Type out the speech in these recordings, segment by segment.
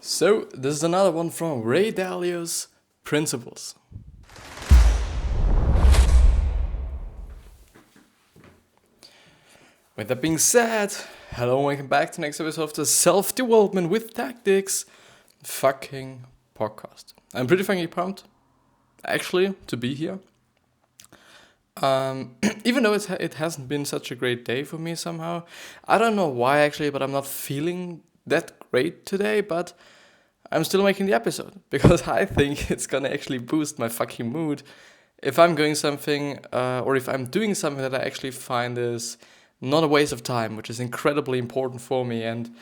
So, this is another one from Ray Dalio's Principles. With that being said, hello and welcome back to the next episode of the Self-Development with Tactics fucking podcast. I'm pretty fucking pumped, actually, to be here. Even though it hasn't been such a great day for me somehow. I don't know why actually, but I'm not feeling that great today, but I'm still making the episode because I think it's gonna actually boost my fucking mood if I'm doing something or if I'm doing something that I actually find is not a waste of time, which is incredibly important for me, and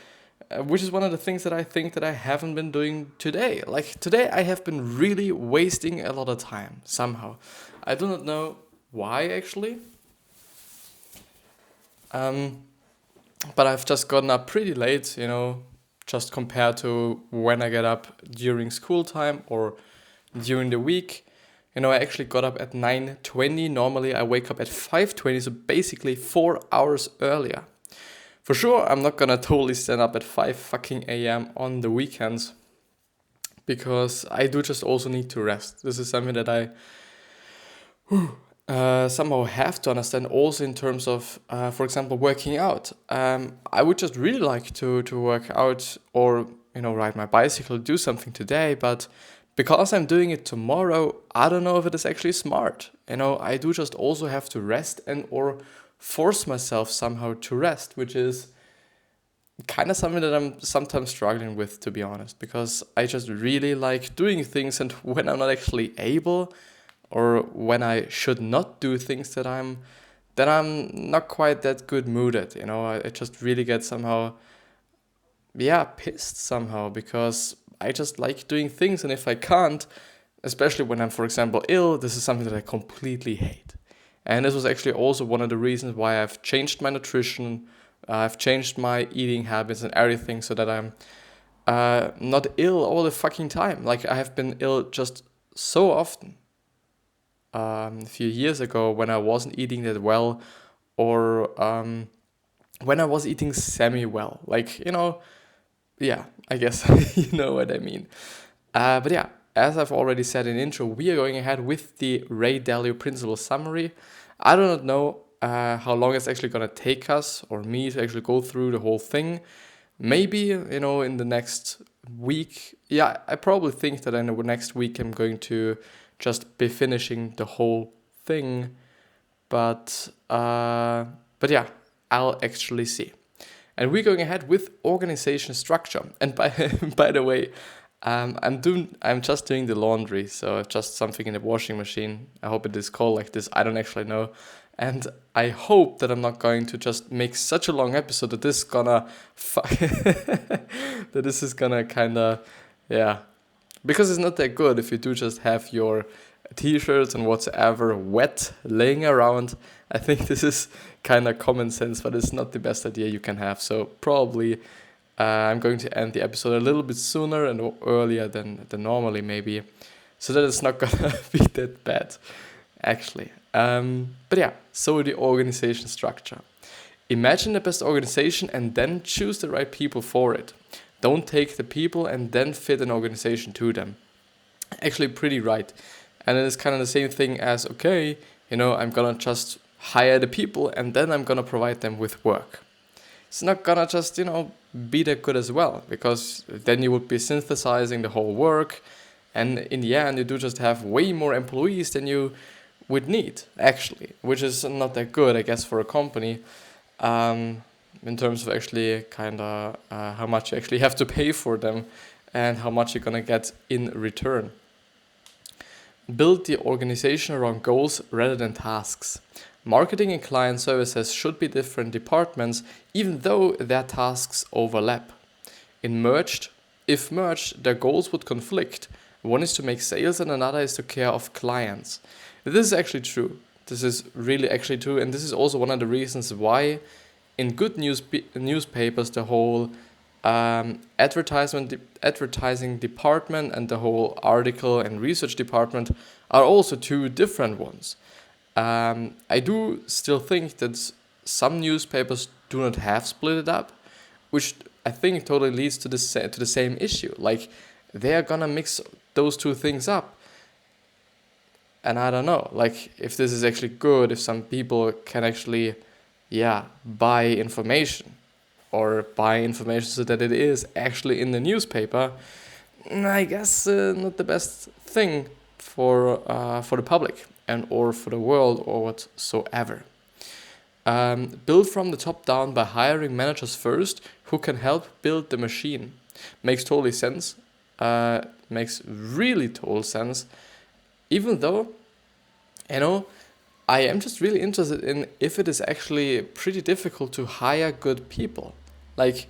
which is one of the things that I think that I haven't been doing today. Like today I have been really wasting a lot of time somehow. I do not know why actually. But I've just gotten up pretty late, just compared to when I get up during school time or during the week. I actually got up at 9:20. Normally I wake up at 5:20, so basically 4 hours earlier. For sure, I'm not gonna totally stand up at 5 fucking a.m. on the weekends because I do just also need to rest. This is something that I somehow have to understand also in terms of, for example, working out. I would just really like to work out or, ride my bicycle, do something today, but because I'm doing it tomorrow, I don't know if it is actually smart. I do just also have to rest and or force myself somehow to rest, which is kind of something that I'm sometimes struggling with, to be honest, because I just really like doing things, and when I'm not actually able or when I should not do things that I'm not quite that good mooded, I just really get somehow, pissed somehow because I just like doing things, and if I can't, especially when I'm, for example, ill, this is something that I completely hate. And this was actually also one of the reasons why I've changed my nutrition, I've changed my eating habits and everything so that I'm not ill all the fucking time. Like I have been ill just so often. A few years ago when I wasn't eating that well, or when I was eating semi-well. Like, I guess you know what I mean. But yeah, as I've already said in intro, we are going ahead with the Ray Dalio principle summary. I do not know how long it's actually going to take us or me to actually go through the whole thing. Maybe, in the next week. Yeah, I probably think that in the next week I'm going to just be finishing the whole thing. But yeah, I'll actually see. And we're going ahead with organization structure. And by the way, I'm just doing the laundry, so just something in the washing machine. I hope it is called like this. I don't actually know. And I hope that I'm not going to just make such a long episode that this is gonna that this is gonna kinda because it's not that good if you do just have your t-shirts and whatsoever wet laying around. I think this is kind of common sense, but it's not the best idea you can have. So probably I'm going to end the episode a little bit sooner and earlier than normally maybe, so that it's not gonna be that bad, actually. But yeah, so the organization structure. Imagine the best organization and then choose the right people for it. Don't take the people and then fit an organization to them. Actually, pretty right. And it is kind of the same thing as, okay, I'm gonna just hire the people and then I'm gonna provide them with work. It's not gonna just, be that good as well, because then you would be synthesizing the whole work, and in the end you do just have way more employees than you would need, actually, which is not that good, I guess, for a company, in terms of actually kind of how much you actually have to pay for them and how much you're gonna get in return. Build the organization around goals rather than tasks. Marketing and client services should be different departments, even though their tasks overlap. If merged, their goals would conflict. One is to make sales and another is to care of clients. This is actually true. This is really actually true, and this is also one of the reasons why in good newspapers the whole advertising department and the whole article and research department are also two different ones. I do still think that some newspapers do not have split it up, which I think totally leads to the same issue. Like, they're gonna mix those two things up. And I don't know, like, if this is actually good, if some people can actually, buy information, or buy information so that it is actually in the newspaper, I guess not the best thing for the public and or for the world or whatsoever. Build from the top down by hiring managers first who can help build the machine. Makes totally sense. Makes really total sense. Even though, I am just really interested in if it is actually pretty difficult to hire good people. Like,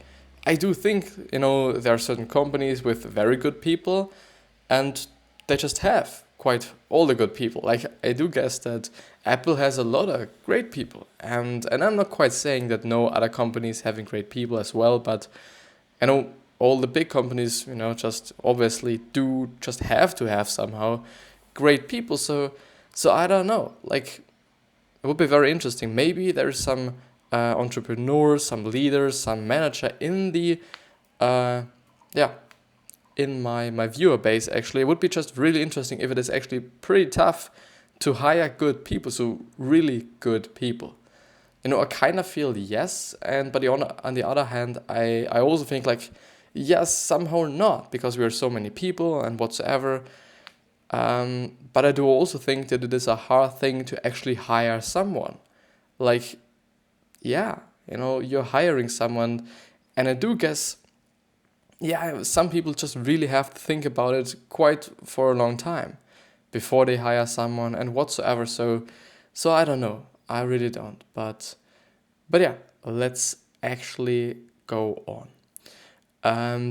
I do think, there are certain companies with very good people and they just have quite all the good people. Like, I do guess that Apple has a lot of great people. And I'm not quite saying that no other companies having great people as well, but all the big companies, just obviously do just have to have somehow great people. So I don't know. Like, it would be very interesting. Maybe there's some entrepreneurs, some leaders, some manager in the, in my viewer base. Actually, it would be just really interesting if it is actually pretty tough to hire good people. So really good people. I kind of feel yes, but on the other hand, I also think like yes, somehow not, because we are so many people and whatsoever. But I do also think that it is a hard thing to actually hire someone. Like, you're hiring someone, and I do guess, some people just really have to think about it quite for a long time before they hire someone and whatsoever. So I don't know. I really don't. But let's actually go on.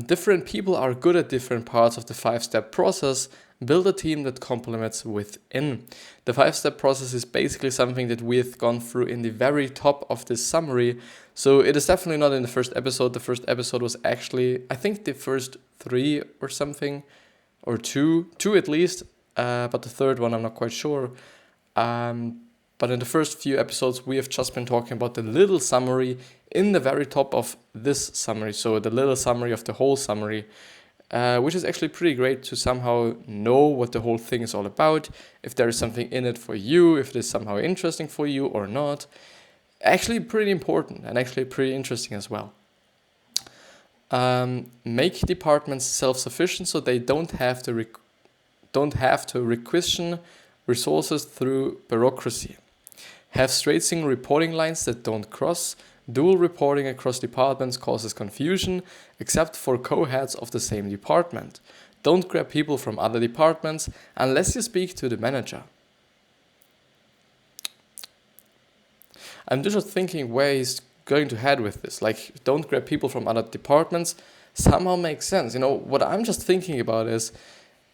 Different people are good at different parts of the 5-step process. Build a team that complements within. The 5-step process is basically something that we've gone through in the very top of this summary. So it is definitely not in the first episode. The first episode was actually, I think, the first 3 or something, or two at least. But the third one, I'm not quite sure. But in the first few episodes, we have just been talking about the little summary in the very top of this summary. So the little summary of the whole summary, which is actually pretty great to somehow know what the whole thing is all about, if there is something in it for you, if it is somehow interesting for you or not. Actually pretty important and actually pretty interesting as well. Make departments self-sufficient so they don't have to requisition resources through bureaucracy. Have straight single reporting lines that don't cross. Dual reporting across departments causes confusion, except for co-heads of the same department. Don't grab people from other departments unless you speak to the manager. I'm just thinking where he's going to head with this. Like, don't grab people from other departments somehow makes sense. What I'm just thinking about is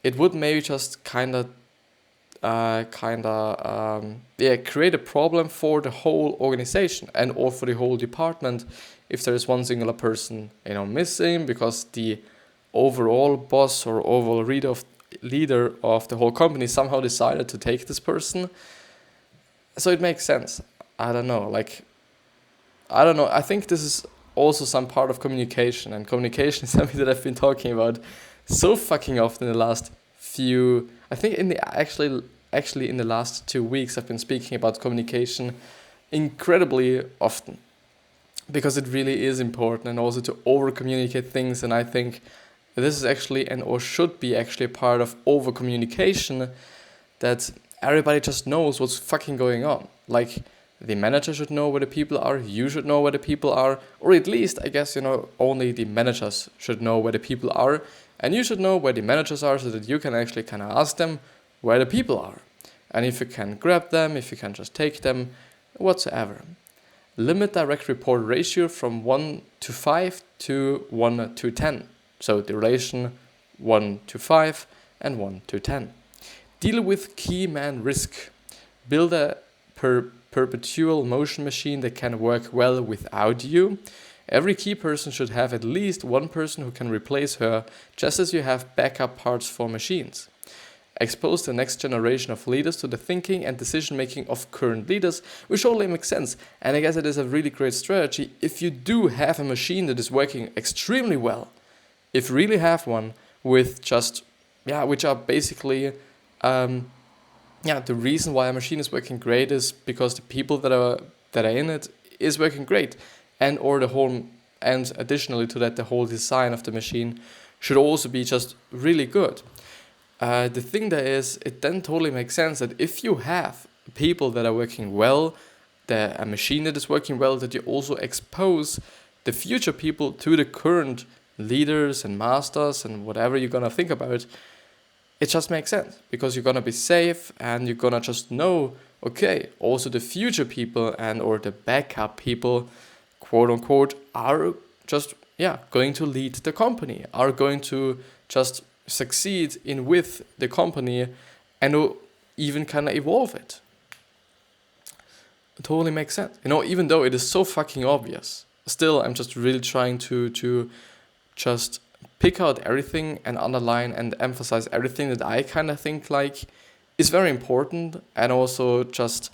it would maybe just kind of create a problem for the whole organization and or for the whole department if there is one singular person missing, because the overall boss or overall leader of the whole company somehow decided to take this person. So it makes sense. I don't know. I think this is also some part of communication, and communication is something that I've been talking about so fucking often in the last few, I think actually in the last 2 weeks I've been speaking about communication incredibly often, because it really is important, and also to over communicate things. And I think this is actually or should be actually a part of over communication, that everybody just knows what's fucking going on. Like, the manager should know where the people are, you should know where the people are, or at least, I guess, only the managers should know where the people are, and you should know where the managers are so that you can actually kind of ask them where the people are. And if you can grab them, if you can just take them, whatsoever. Limit direct report ratio from 1:5 to 1:10. So the relation 1:5 and 1:10. Deal with key man risk. Build a perpetual motion machine that can work well without you. Every key person should have at least one person who can replace her, just as you have backup parts for machines. expose the next generation of leaders to the thinking and decision making of current leaders, which totally makes sense. And I guess it is a really great strategy if you do have a machine that is working extremely well. If you really have one with just, which are basically, the reason why a machine is working great is because the people that are in it is working great, and additionally to that, the whole design of the machine should also be just really good. The thing there is, it then totally makes sense that if you have people that are working well, a machine that is working well, that you also expose the future people to the current leaders and masters and whatever you're gonna think about. It just makes sense because you're gonna be safe and you're gonna just know, okay, also the future people or the backup people, quote unquote, are just going to lead the company, are going to just succeed with the company and even kind of evolve it. It totally makes sense. Even though it is so fucking obvious, still I'm just really trying to just pick out everything and underline and emphasize everything that I kind of think like is very important, and also just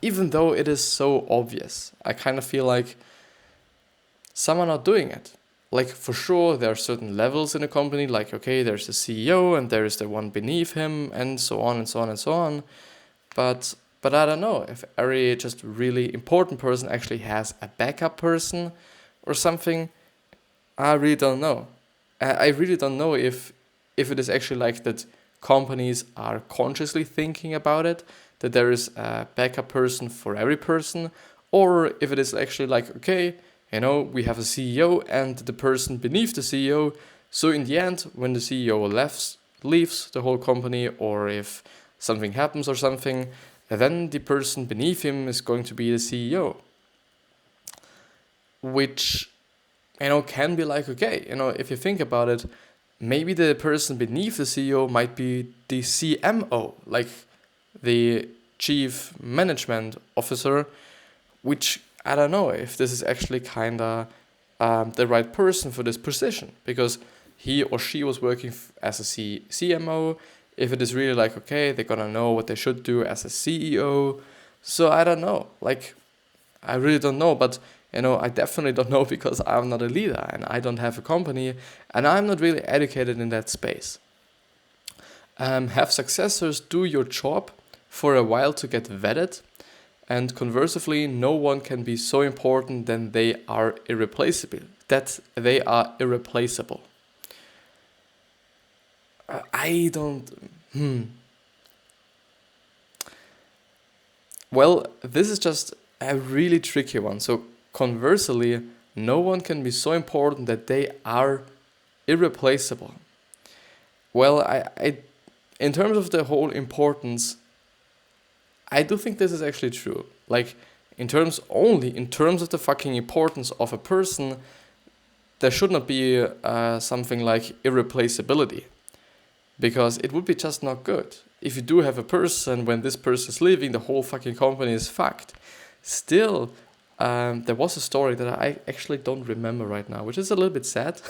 even though it is so obvious, I kind of feel like some are not doing it. Like, for sure, there are certain levels in a company, like, okay, there's the CEO and there is the one beneath him and so on and so on and so on. But I don't know if every just really important person actually has a backup person or something. I really don't know. I really don't know if it is actually like that companies are consciously thinking about it, that there is a backup person for every person, or if it is actually like, okay, we have a CEO and the person beneath the CEO. So in the end, when the CEO leaves the whole company, or if something happens or something, then the person beneath him is going to be the CEO. Which, can be like, okay, if you think about it, maybe the person beneath the CEO might be the CMO, like the Chief Management Officer, which I don't know if this is actually kind of the right person for this position, because he or she was working as a CMO. If it is really like, okay, they're gonna know what they should do as a CEO. So I don't know, like, I really don't know, but I definitely don't know because I'm not a leader and I don't have a company and I'm not really educated in that space. Have successors do your job for a while to get vetted. And conversely, no one can be so important that they are irreplaceable. I don't. Well, this is just a really tricky one. So conversely, no one can be so important that they are irreplaceable. Well, I in terms of the whole importance, I do think this is actually true. Like, in terms of the fucking importance of a person, there should not be something like irreplaceability, because it would be just not good. If you do have a person, when this person is leaving, the whole fucking company is fucked. Still, there was a story that I actually don't remember right now, which is a little bit sad.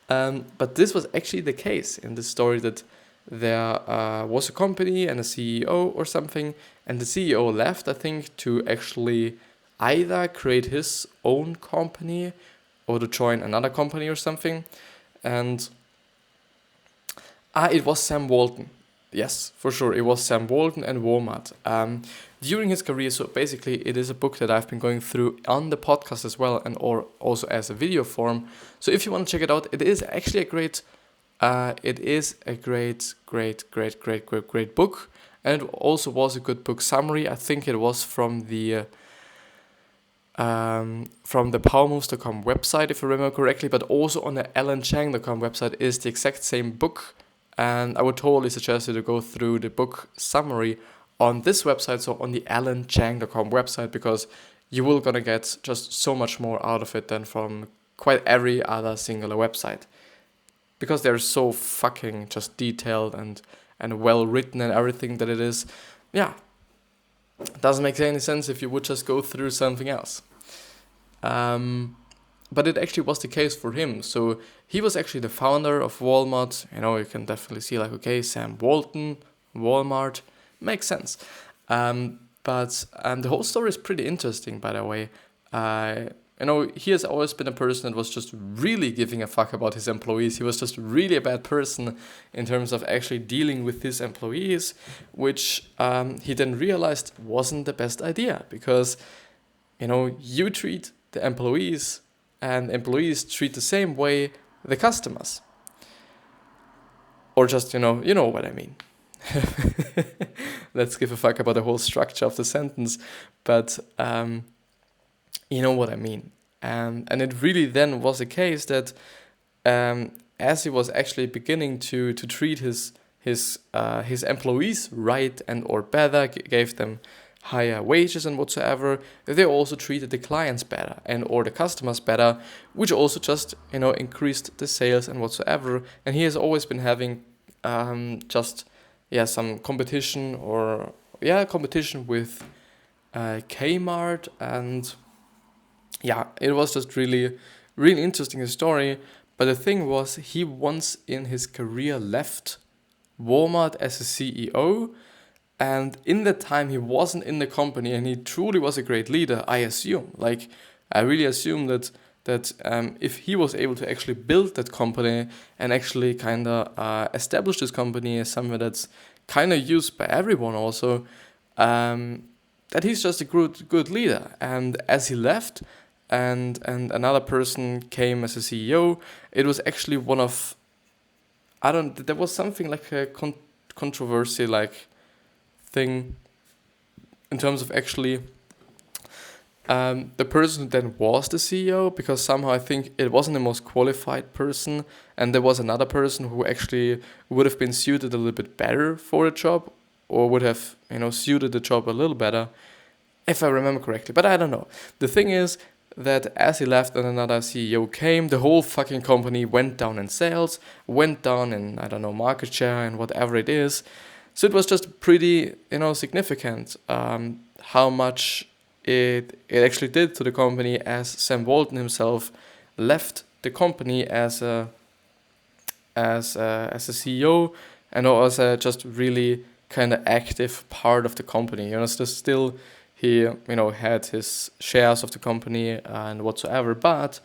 But this was actually the case in this story, that there was a company and a CEO or something, and the CEO left, I think, to actually either create his own company or to join another company or something. And it was Sam Walton. Yes, for sure, it was Sam Walton and Walmart. During his career, so basically it is a book that I've been going through on the podcast as well, and or also as a video form. So if you want to check it out, it is actually a great book, and it also was a good book summary. I think it was from the powermoves.com website, if I remember correctly, but also on the alanchang.com website is the exact same book, and I would totally suggest you to go through the book summary on this website, so on the alanchang.com website, because you will gonna get just so much more out of it than from quite every other singular website. Because they're so fucking just detailed and well written and everything that it is. Yeah. It doesn't make any sense if you would just go through something else. But it actually was the case for him. So he was actually the founder of Walmart. You can definitely see like, okay, Sam Walton, Walmart, makes sense. But the whole story is pretty interesting, by the way. He has always been a person that was just really giving a fuck about his employees. He was just really a bad person in terms of actually dealing with his employees, which he then realized wasn't the best idea, because, you treat the employees and employees treat the same way the customers. Or just, you know what I mean. Let's give a fuck about the whole structure of the sentence, but you know what I mean. And it really then was a case that as he was actually beginning to treat his employees right and or better, gave them higher wages and whatsoever, they also treated the clients better and or the customers better, which also just increased the sales and whatsoever. And he has always been having some competition with Kmart, and it was just really, really interesting story. But the thing was, he once in his career left Walmart as a CEO, and in that time he wasn't in the company, and he truly was a great leader, I assume. Like, I really assume that if he was able to actually build that company and actually kind of establish this company as something that's kind of used by everyone also, that he's just a good leader. And as he left and another person came as a CEO, it was actually there was something like a controversy like thing in terms of actually the person then was the CEO, because somehow I think it wasn't the most qualified person, and there was another person who actually would have been suited a little bit better for the job, or would have suited the job a little better, if I remember correctly. But I don't know. The thing is that as he left and another CEO came, the whole fucking company went down in sales, went down in, market share and whatever it is. So it was just pretty, significant how much it actually did to the company, as Sam Walton himself left the company as a CEO and as a just really kind of active part of the company. Still he had his shares of the company and whatsoever, but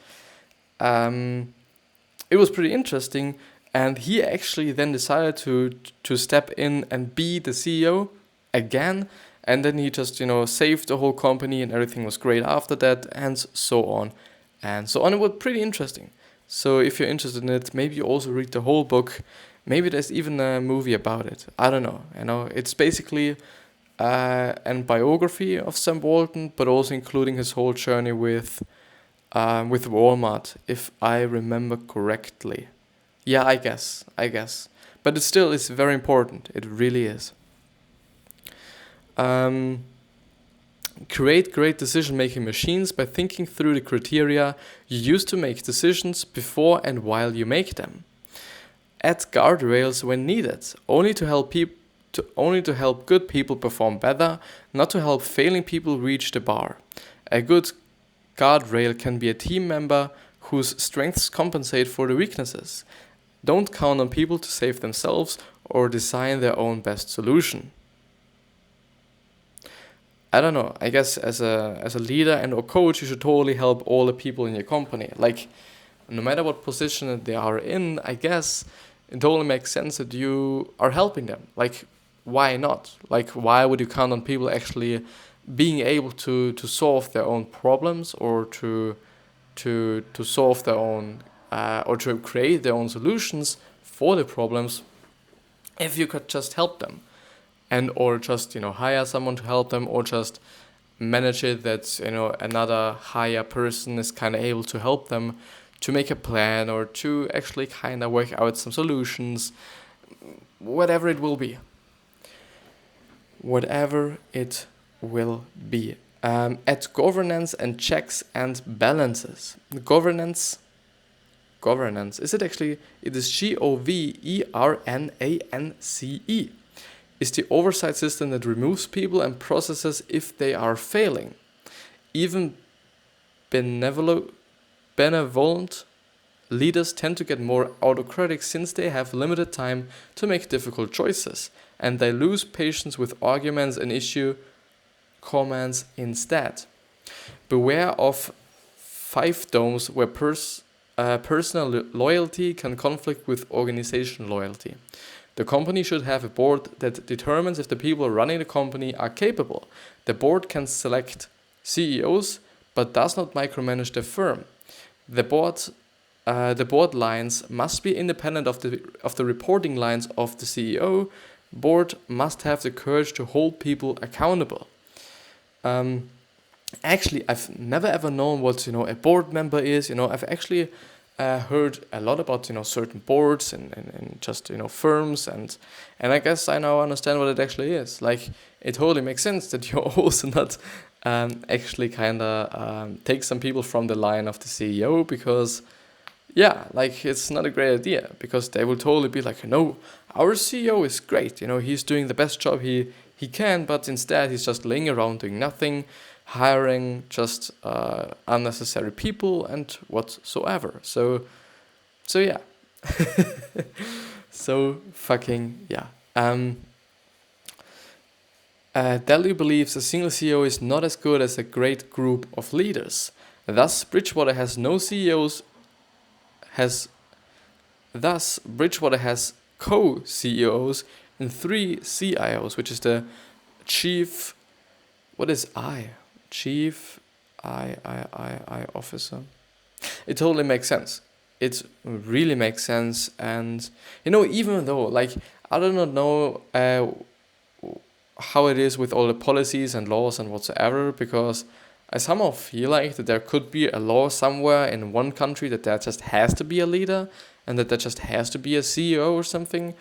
it was pretty interesting. And he actually then decided to step in and be the CEO again. And then he just, saved the whole company, and everything was great after that, and so on. And so on. It was pretty interesting. So if you're interested in it, maybe you also read the whole book. Maybe there's even a movie about it. I don't know. It's basically a biography of Sam Walton, but also including his whole journey with Walmart, if I remember correctly. Yeah, I guess. But it's very important. It really is. Create great decision-making machines by thinking through the criteria you use to make decisions before and while you make them. Add guardrails when needed, only to help good people perform better, not to help failing people reach the bar. A good guardrail can be a team member whose strengths compensate for the weaknesses. Don't count on people to save themselves or design their own best solution. I don't know. I guess as a leader and or coach, you should totally help all the people in your company. Like, no matter what position they are in, I guess it totally makes sense that you are helping them. Like, why not? Like, why would you count on people actually being able to solve their own problems, or to solve their own or to create their own solutions for the problems, if you could just help them? And or just hire someone to help them, or just manage it that another higher person is kind of able to help them to make a plan, or to actually kind of work out some solutions, whatever it will be. At governance and checks and balances. Governance, is it actually, it is GOVERNANCE. Is the oversight system that removes people and processes if they are failing. Even benevolent leaders tend to get more autocratic since they have limited time to make difficult choices, and they lose patience with arguments and issue commands instead. Beware of fiefdoms where personal loyalty can conflict with organization loyalty. The company should have a board that determines if the people running the company are capable. The board can select CEOs, but does not micromanage the firm. The board lines must be independent of the reporting lines of the CEO. Board must have the courage to hold people accountable. Actually, I've never ever known what a board member is. I've actually heard a lot about certain boards and just firms, and I guess I now understand what it actually is. Like, it totally makes sense that you're also not actually kind of take some people from the line of the CEO, because it's not a great idea, because they will totally be like, no, our CEO is great, he's doing the best job he can, but instead he's just laying around doing nothing, hiring just unnecessary people and whatsoever. So yeah. So fucking yeah. Dalio believes a single CEO is not as good as a great group of leaders. Thus, Bridgewater has co-CEOs and 3 CIOs, which is the chief. What is I? Chief I officer. It totally makes sense. It really makes sense, and even though I do not know how it is with all the policies and laws and whatsoever, because I somehow feel like that there could be a law somewhere in one country that there just has to be a leader and that there just has to be a CEO or something,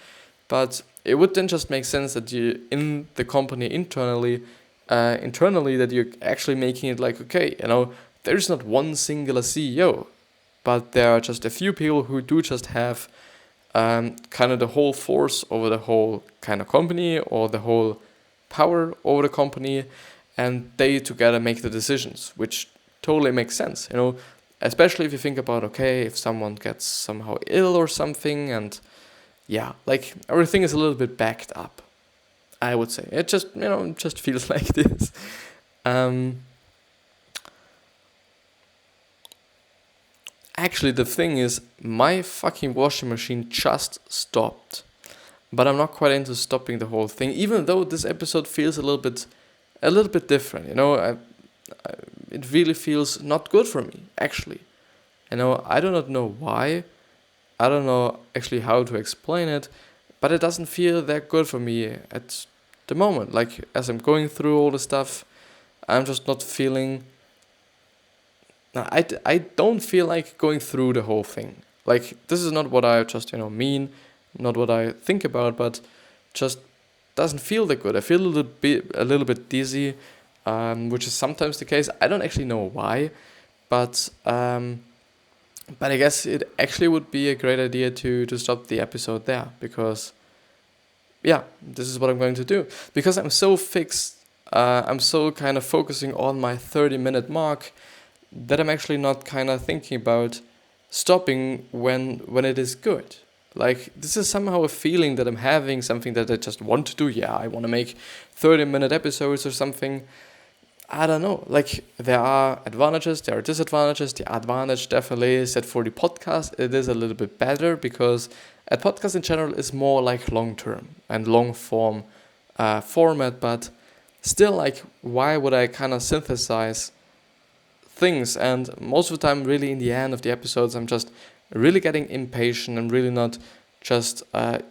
but it would then just make sense that you in the company internally that you're actually making it like, okay, there's not one singular CEO, but there are just a few people who do just have kind of the whole force over the whole kind of company, or the whole power over the company, and they together make the decisions, which totally makes sense, especially if you think about, okay, if someone gets somehow ill or something, and everything is a little bit backed up, I would say. It just, just feels like this. Actually, the thing is, my fucking washing machine just stopped. But I'm not quite into stopping the whole thing, even though this episode feels a little bit different. It really feels not good for me, actually. I do not know why. I don't know actually how to explain it, but it doesn't feel that good for me at the moment. Like, as I'm going through all the stuff, I'm just not feeling. I don't feel like going through the whole thing. Like, this is not what I just mean, not what I think about, but just doesn't feel that good. I feel a little bit dizzy, which is sometimes the case. I don't actually know why, but I guess it actually would be a great idea to stop the episode there, because this is what I'm going to do, because I'm so fixed. I'm so kind of focusing on my 30-minute mark that I'm actually not kind of thinking about stopping when it is good. Like, this is somehow a feeling that I'm having, something that I just want to do. Yeah, I want to make 30-minute episodes or something. I don't know. Like, there are advantages, there are disadvantages. The advantage definitely is that for the podcast, it is a little bit better, because a podcast in general is more like long-term and long-form format. But still, like, why would I kind of synthesize things? And most of the time, really, in the end of the episodes, I'm just really getting impatient. I'm really not just, I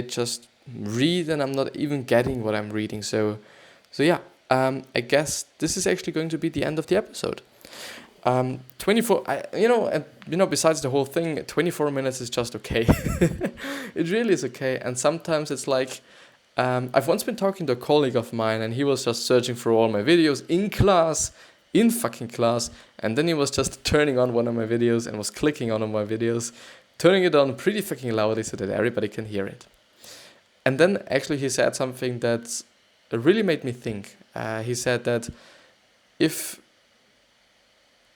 just read and I'm not even getting what I'm reading. So yeah, I guess this is actually going to be the end of the episode. 24, besides the whole thing, 24 minutes is just okay. It really is okay. And sometimes it's like, I've once been talking to a colleague of mine, and he was just searching for all my videos in fucking class, and then he was just turning on one of my videos and was clicking on my videos, turning it on pretty fucking loudly so that everybody can hear it. And then actually he said something that really made me think. He said that if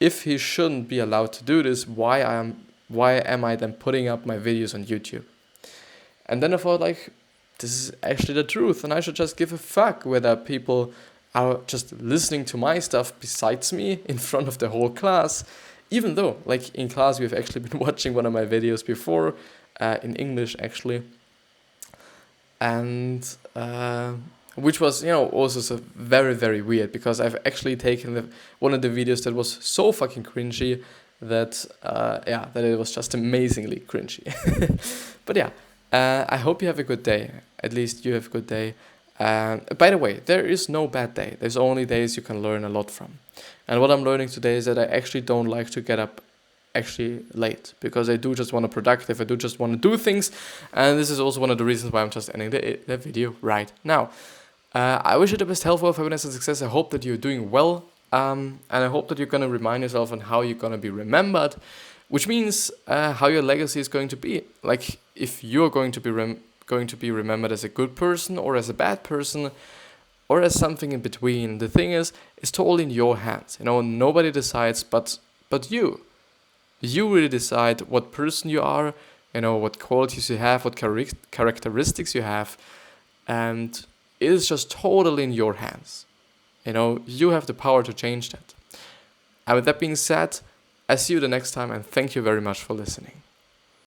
if he shouldn't be allowed to do this, why am I then putting up my videos on YouTube? And then I thought, like, this is actually the truth, and I should just give a fuck whether people are just listening to my stuff besides me in front of the whole class, even though, like, in class we've actually been watching one of my videos before, in English actually, and which was, also so very, very weird, because I've actually taken one of the videos that was so fucking cringy that that it was just amazingly cringy. But yeah, I hope you have a good day. At least you have a good day. By the way, there is no bad day. There's only days you can learn a lot from. And what I'm learning today is that I actually don't like to get up actually late, because I do just want to productive. I do just want to do things. And this is also one of the reasons why I'm just ending the video right now. I wish you the best health, wealth, happiness, and success. I hope that you're doing well. And I hope that you're going to remind yourself on how you're going to be remembered, which means how your legacy is going to be. Like, if you're going to be remembered as a good person or as a bad person or as something in between. The thing is, it's totally in your hands. Nobody decides but you. You really decide what person you are, what qualities you have, what characteristics you have, and it is just totally in your hands. You have the power to change that. And with that being said, I see you the next time, and thank you very much for listening.